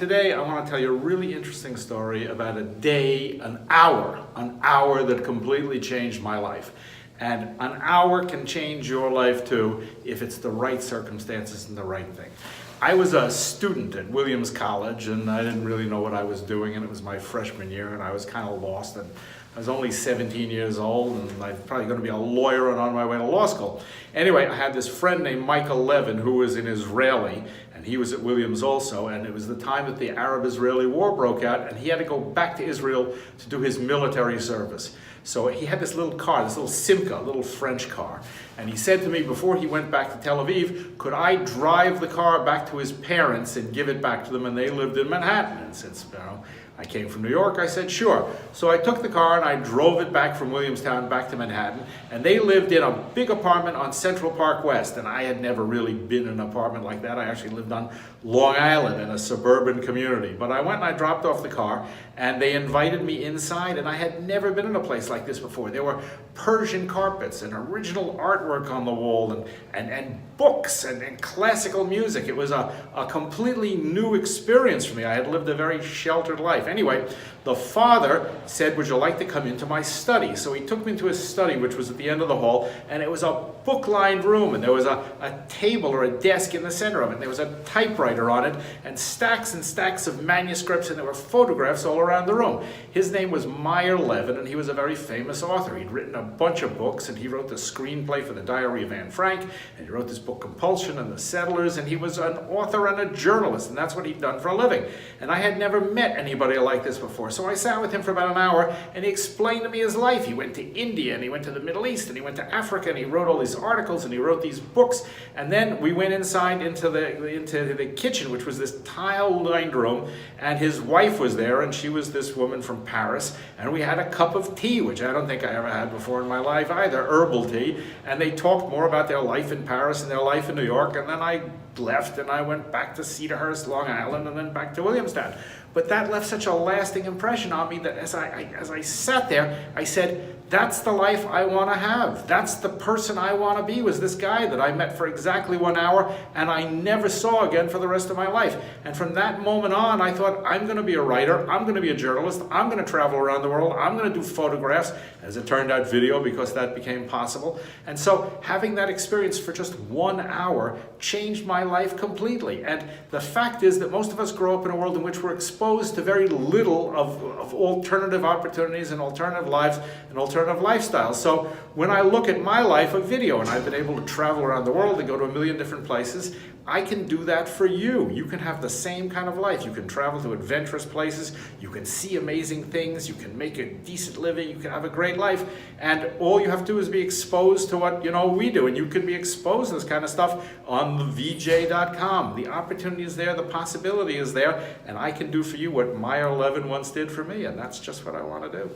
today I want to tell you a really interesting story about a day, an hour that completely changed my life. And an hour can change your life too if it's the right circumstances and the right thing. I was a student at Williams College and I didn't really know what I was doing, and it was my freshman year and I was kind of lost, and I was only 17 years old and I was probably going to be a lawyer and on my way to law school. Anyway, I had this friend named Michael Levin who was an Israeli, and he was at Williams also, and it was the time that the Arab-Israeli war broke out and he had to go back to Israel to do his military service. So he had this little car, this little Simca, a little French car. And he said to me before he went back to Tel Aviv, could I drive the car back to his parents and give it back to them? And they lived in Manhattan. And since I came from New York, I said, sure. So I took the car and I drove it back from Williamstown back to Manhattan. And they lived in a big apartment on Central Park West. And I had never really been in an apartment like that. I actually lived on Long Island in a suburban community. But I went and I dropped off the car and they invited me inside, and I had never been in a place like this before. There were Persian carpets and original artwork on the wall and books and classical music. It was a completely new experience for me. I had lived a very sheltered life. Anyway, the father said, would you like to come into my study? So he took me into his study, which was at the end of the hall, and it was a book-lined room, and there was a table or a desk in the center of it, and there was a typewriter on it, and stacks of manuscripts, and there were photographs all around the room. His name was Meyer Levin, and he was a very famous author. He'd written a bunch of books, and he wrote the screenplay for The Diary of Anne Frank, and he wrote this book Compulsion and The Settlers, and he was an author and a journalist, and that's what he'd done for a living. And I had never met anybody like this before, so I sat with him for about an hour, and he explained to me his life. He went to India, and he went to the Middle East, and he went to Africa, and he wrote all these articles, and he wrote these books. And then we went inside into the kitchen, which was this tile-lined room, and his wife was there, and she was this woman from Paris, and we had a cup of tea, which I don't think I ever had before in my life either, herbal tea, and they talked more about their life in Paris and their life in New York, and then I left and I went back to Cedarhurst, Long Island, and then back to Williamstown. But that left such a lasting impression on me that as I sat there, I said, that's the life I want to have. That's the person I want to be, was this guy that I met for exactly 1 hour and I never saw again for the rest of my life. And from that moment on, I thought, I'm going to be a writer, I'm going to be a journalist, I'm going to travel around the world, I'm going to do photographs, as it turned out video, because that became possible. And so having that experience for just 1 hour changed my life completely. And the fact is that most of us grow up in a world in which we're exposed to very little of alternative opportunities and alternative lives and alternative lifestyles. So when I look at my life of video, and I've been able to travel around the world and go to a million different places, I can do that for you. You can have the same kind of life. You can travel to adventurous places, you can see amazing things, you can make a decent living, you can have a great life, and all you have to do is be exposed to what we do, and you can be exposed to this kind of stuff on thevj.com. The opportunity is there, the possibility is there, and I can do for you what Meyer Levin once did for me, and that's just what I want to do.